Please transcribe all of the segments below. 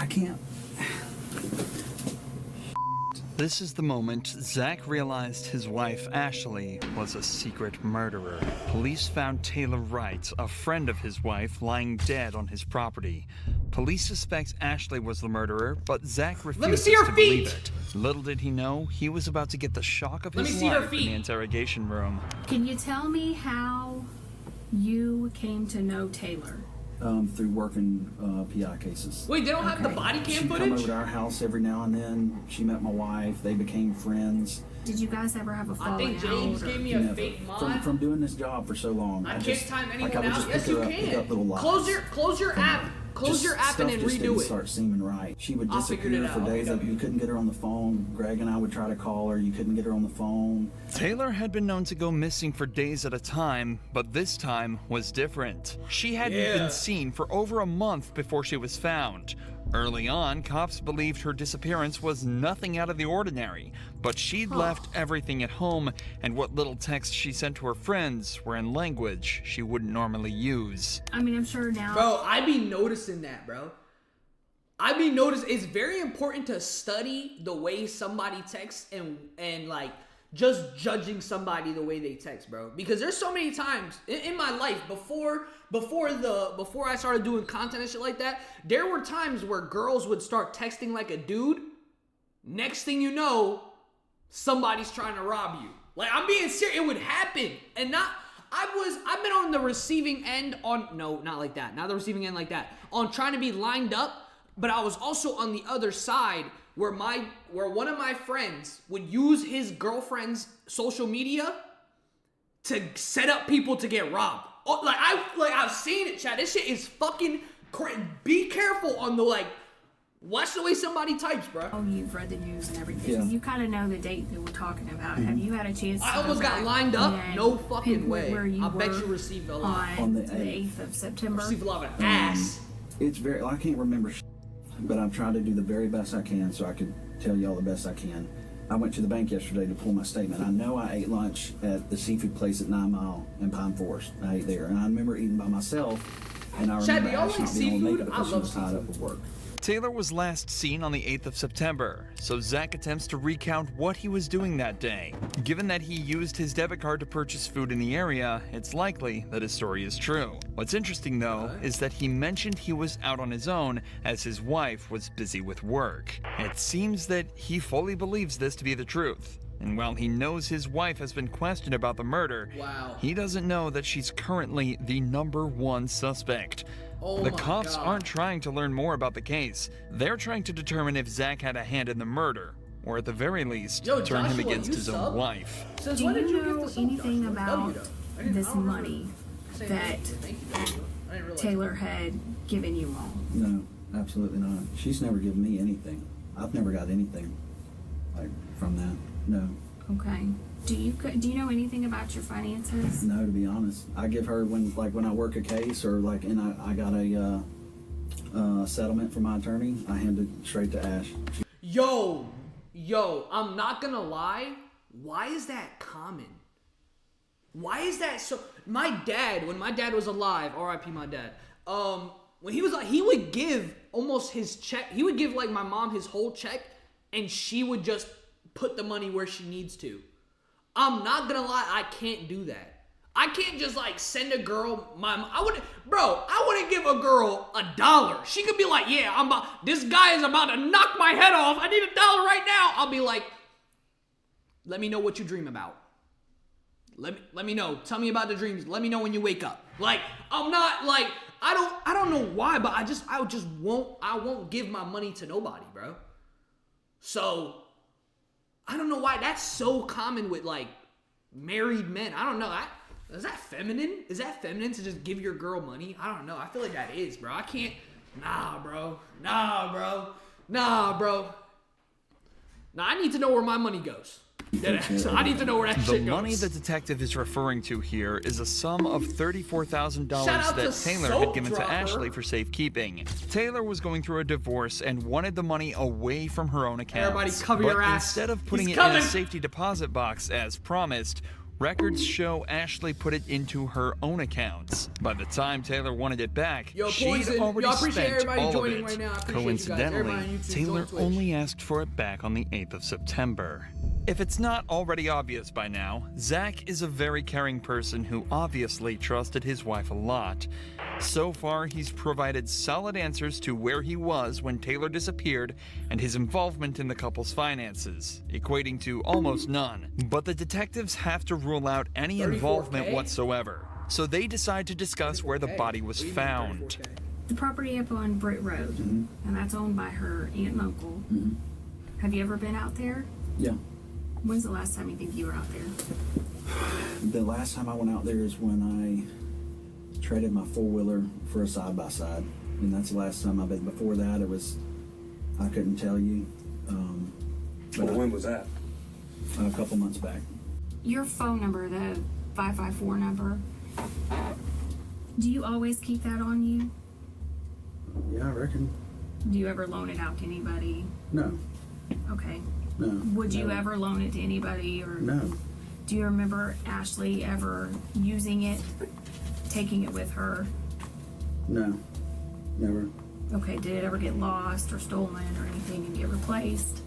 I can't. This is the moment Zach realized his wife, Ashley, was a secret murderer. Police found Taylor Wright, a friend of his wife, lying dead on his property. Police suspect Ashley was the murderer, but Zach refuses to believe it. Little did he know, he was about to get the shock of his life in the interrogation room. Can you tell me how you came to know Taylor? Through working PI cases. Wait, they don't have the body cam She'd footage? come over to our house every now and then. She met my wife. They became friends. Did you guys ever have a falling out? I think James gave me a fake mod. From doing this job for so long. I can't time anyone I would out. just Yes, pick you her up, pick up little can. lies. Close your app. Close your app and then just didn't redo it. Start seeming right. She would I'll figure it disappear for out. days. Okay, You couldn't get her on the phone. Greg and I would try to call her. You couldn't get her on the phone. Taylor had been known to go missing for days at a time, but this time was different. She hadn't been seen for over a month before she was found. Early on, cops believed her disappearance was nothing out of the ordinary, but she'd left everything at home, and what little texts she sent to her friends were in language she wouldn't normally use. I mean, I'm sure now. Bro, I be noticing that, bro. I be noticing it's very important to study the way somebody texts and like just judging somebody the way they text, bro. Because there's so many times in my life before I started doing content and shit like that, there were times where girls would start texting like a dude. Next thing you know, somebody's trying to rob you. Like, I'm being serious. It would happen. And not I've been on the receiving end not like that. Not the receiving end like that. On trying to be lined up, but I was also on the other side where one of my friends would use his girlfriend's social media to set up people to get robbed. Oh, I've seen it, chat. This shit is fucking crazy. Be careful on the watch the way somebody types, bro. Oh, you've read the news and everything. Yeah. You kind of know the date that we're talking about. Have you had a chance to I almost got lined up. No fucking way. I bet you received a lot. On the 8th of September. Received a lot of ass. It's I can't remember but I'm trying to do the very best I can so I could tell y'all the best I can. I went to the bank yesterday to pull my statement. I know I ate lunch at the seafood place at 9 Mile in Pine Forest. I ate there. And I remember eating by myself. And I remember Ash not being able to make it because she was tied up with work. Taylor was last seen on the 8th of September, so Zach attempts to recount what he was doing that day. Given that he used his debit card to purchase food in the area, it's likely that his story is true. What's interesting, though, is that he mentioned he was out on his own as his wife was busy with work. It seems that he fully believes this to be the truth. And while he knows his wife has been questioned about the murder, he doesn't know that she's currently the #1 suspect. The cops aren't trying to learn more about the case. They're trying to determine if Zach had a hand in the murder, or at the very least, turn him against his own wife. Do you know anything about this money that Taylor had given you all? No, absolutely not. She's never given me anything. I've never got anything from that. No. Okay. Do you know anything about your finances? No, to be honest. I give her when I work a case or and I got a settlement from my attorney, I hand it straight to Ash. Yo, I'm not gonna lie. Why is that common? Why is that so? My dad, when my dad was alive, R.I.P. my dad. When he was he would give almost his check. He would give my mom his whole check, and she would just put the money where she needs to. I'm not gonna lie, I can't do that. I can't just send a girl I wouldn't give a girl $1. She could be like, yeah, this guy is about to knock my head off. I need $1 right now. I'll be like, let me know what you dream about. Let me know. Tell me about the dreams. Let me know when you wake up. I'm not I don't know why, but I won't give my money to nobody, bro. So I don't know why that's so common with married men. I don't know. Is that feminine? Is that feminine to just give your girl money? I don't know. I feel like that is, bro. I can't. Nah, bro. Nah, I need to know where my money goes. I need to know where that shit goes. The money the detective is referring to here is a sum of $34,000 that Taylor had given to Ashley for safekeeping. Taylor was going through a divorce and wanted the money away from her own account. Everybody cover your ass. Instead of putting it in a safety deposit box as promised, Records show Ashley put it into her own accounts. By the time Taylor wanted it back, Yo, she'd Poison, already y'all appreciate spent everybody all of joining it. right now. I appreciate you guys. Everybody Coincidentally, on YouTube, Taylor on Twitch. only asked for it back on the 8th of September. If it's not already obvious by now, Zach is a very caring person who obviously trusted his wife a lot. So far, he's provided solid answers to where he was when Taylor disappeared and his involvement in the couple's finances, equating to almost none. But the detectives have to rule out any 34K? involvement whatsoever, so they decide to discuss where the body was What do you mean found. 34K? The property up on Britt Road, and that's owned by her aunt and uncle. Have you ever been out there? Yeah. When's the last time you think you were out there? The last time I went out there is when I traded my four-wheeler for a side-by-side. And that's the last time I've been. Before that, it was, I couldn't tell you. But When was that? a couple months back. Your phone number, the 554 number, do you always keep that on you? Yeah, I reckon. Do you ever loan it out to anybody? No. Okay. No. Would you never. ever loan it to anybody, or No. do you remember Ashley ever using it, taking it with her? No. Never. Okay, did it ever get lost or stolen or anything and get replaced?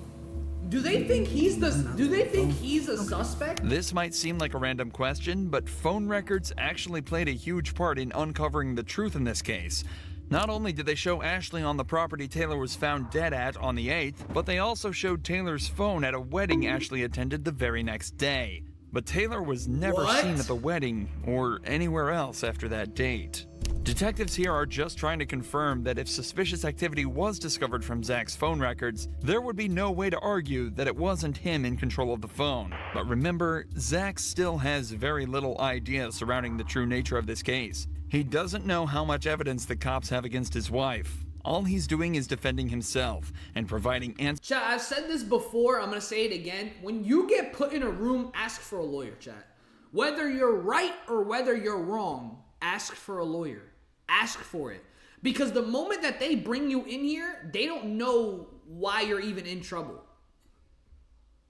Do they think he's the? Do they think he's a suspect? This might seem like a random question, but phone records actually played a huge part in uncovering the truth in this case. Not only did they show Ashley on the property Taylor was found dead at on the 8th, but they also showed Taylor's phone at a wedding Ashley attended the very next day. But Taylor was never What? seen at the wedding or anywhere else after that date. Detectives here are just trying to confirm that if suspicious activity was discovered from Zach's phone records, there would be no way to argue that it wasn't him in control of the phone. But remember, Zach still has very little idea surrounding the true nature of this case. He doesn't know how much evidence the cops have against his wife. All he's doing is defending himself and providing answers. Chat, I've said this before, I'm gonna say it again. When you get put in a room, ask for a lawyer, chat. Whether you're right or whether you're wrong, ask for a lawyer. Ask for it. Because the moment that they bring you in here, they don't know why you're even in trouble.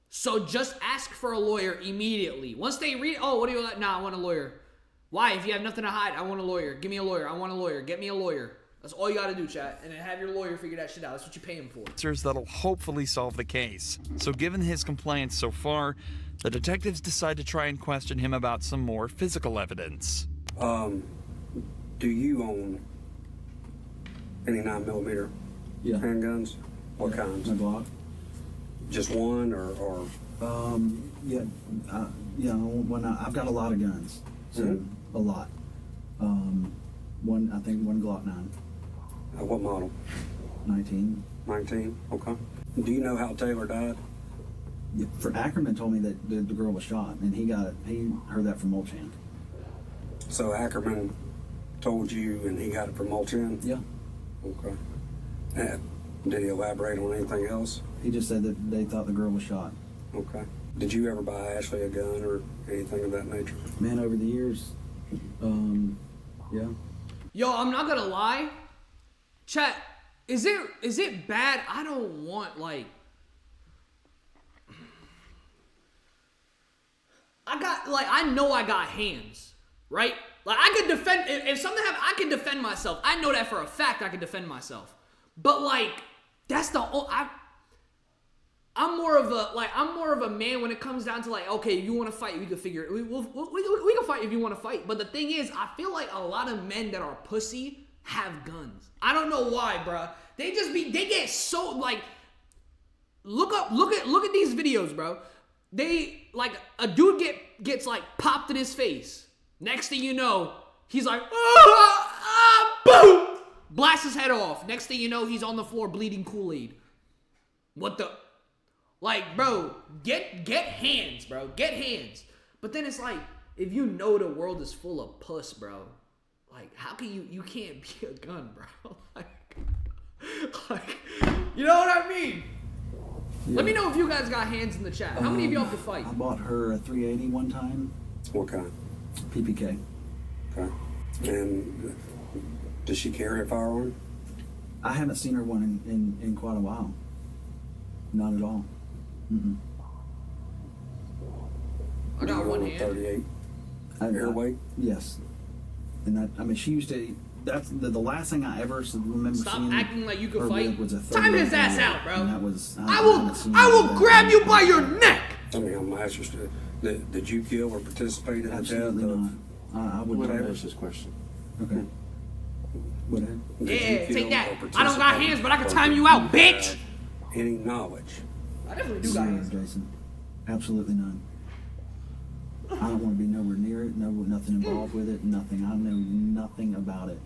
So just ask for a lawyer immediately. Once they read, oh, what do you want? Nah, I want a lawyer. Why? If you have nothing to hide, I want a lawyer. Give me a lawyer. I want a lawyer. Get me a lawyer. That's all you gotta do, chat. And then have your lawyer figure that shit out. That's what you pay him for. Answers that'll hopefully solve the case. So given his compliance so far, the detectives decide to try and question him about some more physical evidence. Do you own any 9mm Yeah. handguns? What kinds? My Glock. Just one or Yeah. You know, when I've got a lot of guns, so a lot. I think one Glock 9, what model? 19. 19? Okay. Do you know how Taylor died? Yeah, for Ackerman told me that the girl was shot, and he heard that from Molchan. So Ackerman told you and he got it from Molchan? Yeah. Okay. Did he elaborate on anything else? He just said that they thought the girl was shot. Okay. Did you ever buy Ashley a gun or anything of that nature? Man, over the years, yeah. Yo, I'm not gonna lie. Chat, is it bad? I don't want, like, I know I got hands, right? Like, I could defend, if something happened, I can defend myself. I know that for a fact I can defend myself. But, like, that's the, I'm more of a man when it comes down to, like, okay, you want to fight, we can figure it. We can fight if you want to fight. But the thing is, I feel like a lot of men that are pussy have guns. I don't know why, bruh. They get so, like, look at these videos, bro. They, like, a dude gets like popped in his face. Next thing you know, he's like, boom, blasts his head off. Next thing you know, he's on the floor bleeding Kool-Aid. What the? Like, bro, get hands, bro. Get hands. But then it's like, if you know the world is full of puss, bro, like, how can you can't be a gun, bro? like, you know what I mean? Yeah. Let me know if you guys got hands in the chat. How many of y'all can fight? I bought her a 380 one time, What kind? PPK. Okay. And does she carry a firearm? I haven't seen her one in quite a while. Not at all. Mm-mm. I got one hand. 38. I- Your weight? Yes. And that, I mean, she used to. That's the last thing I ever remember Stop seeing. acting like you could her fight. with was a Time his 38 ass pound out, bro. and that was. I haven't seen will that grab you in- by your neck. I mean, I'm interested. Did you kill or participate in the death Absolutely of? not. I would Let him never. ask this question. Okay. What happened? Did you Yeah, kill take that. or I don't got participate hands, but I can or time did you out, have bitch. Any knowledge? I definitely do got Zero, hands. Jason. Absolutely none. I don't want to be nowhere near it. No, nothing involved with it. Nothing. I know nothing about it.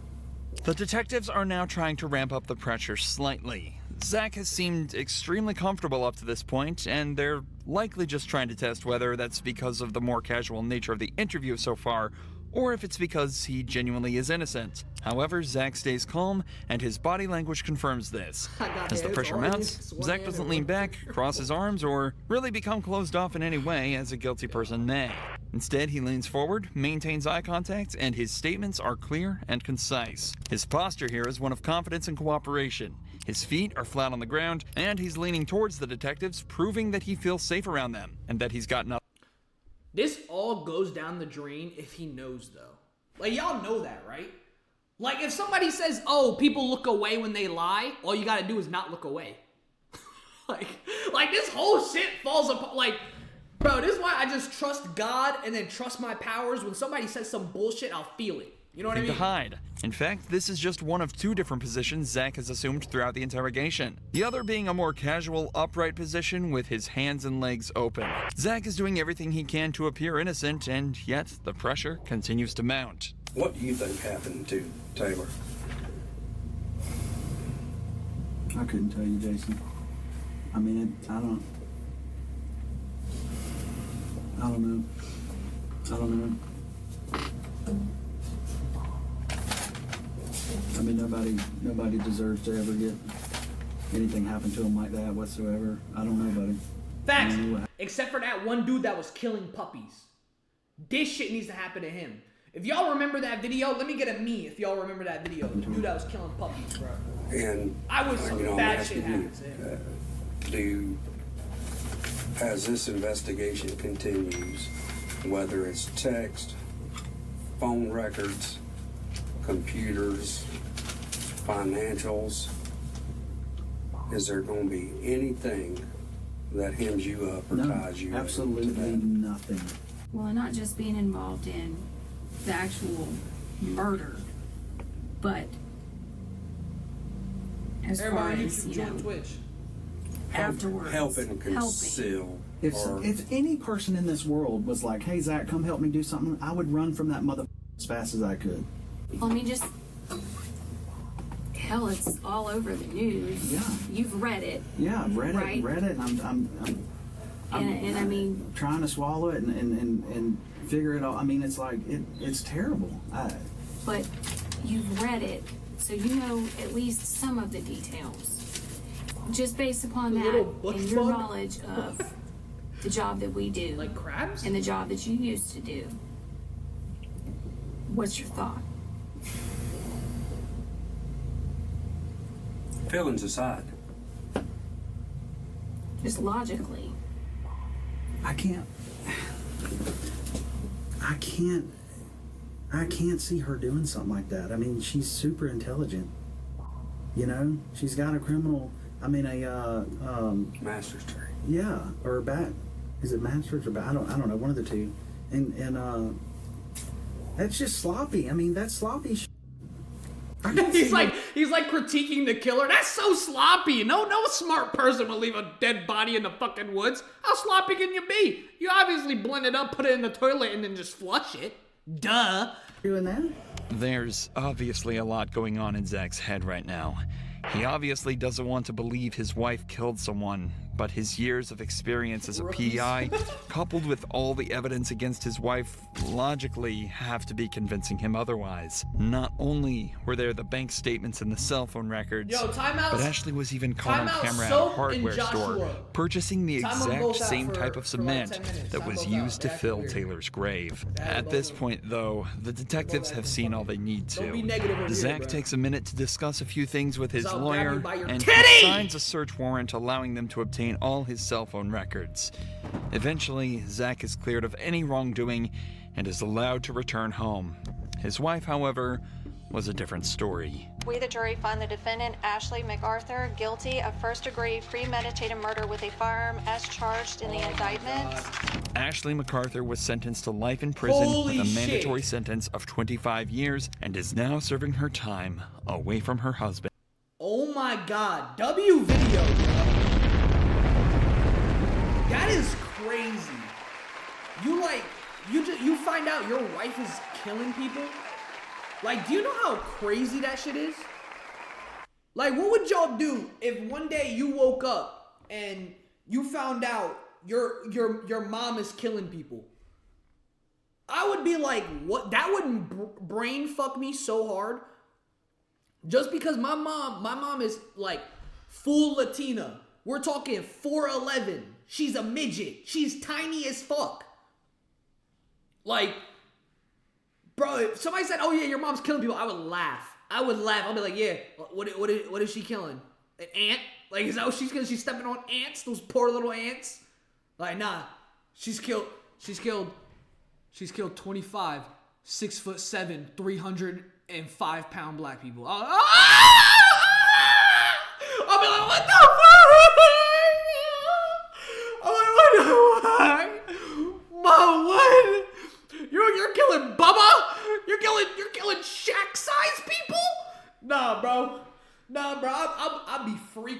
The detectives are now trying to ramp up the pressure slightly. Zach has seemed extremely comfortable up to this point, and they're likely just trying to test whether that's because of the more casual nature of the interview so far, or if it's because he genuinely is innocent. However, Zach stays calm, and his body language confirms this. I got As the hands, pressure all mounts, hands, one Zach hand doesn't and lean one back, finger. cross his arms, or really become closed off in any way as a guilty person may. Instead, he leans forward, maintains eye contact, and his statements are clear and concise. His posture here is one of confidence and cooperation. His feet are flat on the ground, and he's leaning towards the detectives, proving that he feels safe around them, and that he's got nothing. This all goes down the drain if he knows, though. Like, y'all know that, right? Like, if somebody says, oh, people look away when they lie, all you gotta do is not look away. like this whole shit falls apart. Like, bro, this is why I just trust God and then trust my powers. When somebody says some bullshit, I'll feel it. You know what I To mean? hide. In fact, this is just one of two different positions Zach has assumed throughout the interrogation. The other being a more casual, upright position with his hands and legs open. Zach is doing everything he can to appear innocent, and yet the pressure continues to mount. What do you think happened to Taylor? I couldn't tell you, Jason. I mean, I don't know. I don't know. I mean, nobody deserves to ever get anything happen to them like that whatsoever. I don't know, buddy. Facts. I don't know what- Except for that one dude that was killing puppies. This shit needs to happen to him. If y'all remember that video, let me get a me if y'all remember that video. The dude that was killing puppies, bro. And I was you know, I'm bad shit asking happened to him. as this investigation continues, whether it's text, phone records, computers, financials, is there going to be anything that hems you up or No, ties you absolutely to that? nothing. Well, and not just being involved in the actual murder, but as far Everybody on as, YouTube, you join know, Twitch. afterwards. Helping conceal. or, If any person in this world was like, "Hey Zach, come help me do something," I would run from that mother as fast as I could. Let me just. Hell, it's all over the news. Yeah. You've read it. Yeah, I've read Right. it, and And I mean, trying to swallow it and figure it out. I mean, it's like it's terrible. but you've read it, so you know at least some of the details. Just based upon The that little bush and your bug? knowledge of the job that we do Like crabs? and the job that you used to do, what's your thought? feelings aside, Just logically. I can't see her doing something like that. I mean, she's super intelligent. You know, she's got a criminal. I mean, master's degree. yeah, or is it master's or I don't know, one of the two. And that's just sloppy. I mean, that's sloppy. he's like critiquing the killer. That's so sloppy. No smart person would leave a dead body in the fucking woods. How sloppy can you be? You obviously blend it up, put it in the toilet, and then just flush it. Duh. doing that. There's obviously a lot going on in Zach's head right now. He obviously doesn't want to believe his wife killed someone, but his years of experience as a PI, coupled with all the evidence against his wife, logically have to be convincing him otherwise. Not only were there the bank statements and the cell phone records, Yo, timeout. but Ashley was even caught on Timeout camera at a Soap hardware and store, Joshua. purchasing the Time 'em exact both out same for- type of for like cement 10 minutes. that Time was both out. used to Back fill over here. Taylor's grave. Back At both this over. point, though, the detectives have seen all they need to. Don't be negative over here, Zach bro. takes a minute to discuss a few things with his I'll grab lawyer, you by your and titty! he signs a search warrant allowing them to obtain obtain all his cell phone records. Eventually, Zach is cleared of any wrongdoing and is allowed to return home. His wife, however, was a different story. We, the jury, find the defendant, Ashley MacArthur, guilty of first-degree premeditated murder with a firearm as charged in the indictment. Ashley MacArthur was sentenced to life in prison Holy with a shit. mandatory sentence of 25 years and is now serving her time away from her husband. Oh my god, W video, bro. That is crazy. You find out your wife is killing people? Like, do you know how crazy that shit is? Like, what would y'all do if one day you woke up and you found out your mom is killing people? I would be like, what? That would brain fuck me so hard. Just because my mom is like full Latina. We're talking 4'11". She's a midget. She's tiny as fuck. Like, bro, if somebody said, "Oh yeah, your mom's killing people," I would laugh. I'd be like, "Yeah, what is she killing? An ant? Like, is that what she's killing? She's stepping on ants? Those poor little ants? Like, nah, she's killed 25 6'7", 305-pound black people." I'll be like, "What the fuck?" I'm like, "What the fuck? Mom, what? You're killing Bubba? You're killing Shaq-sized people? Nah, bro. I'd be freaking